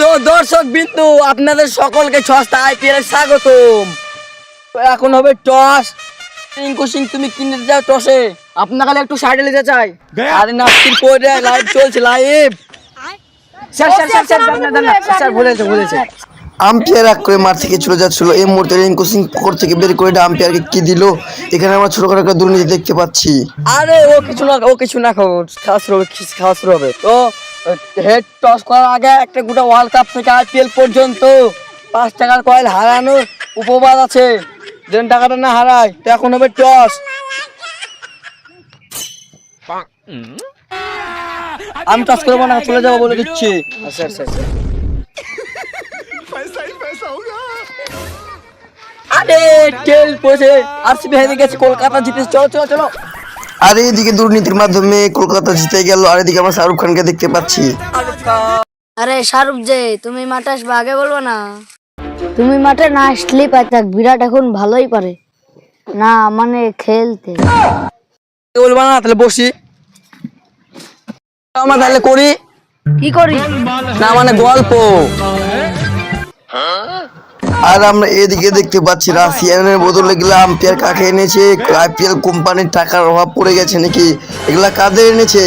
তো দর্শক বিন্দু, আপনাদের সকলকে সস্তা আইপিএল এর স্বাগতম। এখন হবে টস। রিঙ্কু সিং তুমি কিনে যাও টসে। আপনার কাছে একটু সাইডে নিতে চাই। আরে নাস্তির পরে লাইভ চলছে, live. Sir sir sir sir sir বলেছে। আম্পায়ার রাগ করে মাঠ থেকে চলে যাচ্ছিল। এই মুহূর্তে রিঙ্কু সিং কোর্ট থেকে বের করে আম্পায়ারকে কি দিল। এখানে আমরা ছোটখাটো একটা দুর্নীতি দেখতে পাচ্ছি। আরে ও কিছু না খাস হবে তো। হেড টস করার আগে একটা গোটা ওয়ার্ল্ড কাপ থেকে আইপিএল পর্যন্ত 5 টাকার কয়েল হারানোর উপবাদ আছে। যেন টাকাটা না হারায়, তো এখন হবে টস। আমি টস করবো না, চলে যাবো বলে দিচ্ছি। আচ্ছা আচ্ছা আচ্ছা। আরে টেল পড়েছে, আরসিবি হেরে গেছে, কলকাতা জিতেছে। চলো চলো চলো। আর এইদিকে দুর্নীতির মাধ্যমে কলকাতা জিতে গেল। আর এদিকে আমরা শাহরুখ খানকে দেখতে পাচ্ছি। আরে শাহরুখ যে তুমি মাঠে আসবে আগে বলবো না? তুমি মাঠে না আসলেই পারতাক, বিরাট এখন ভালোই পারে না, মানে খেলতে। বলবো না, তাহলে বসি। আমরা তাহলে করি কি করি না, মানে গল্প। আর আমরা এদিকে দেখতে পাচ্ছি রাশিয়ানের বদলে গেলে আম্পায়ার কাকে এনেছে। আইপিএল কোম্পানির টাকার অভাব পড়ে গেছে নাকি? এগুলা কাদের এনেছে?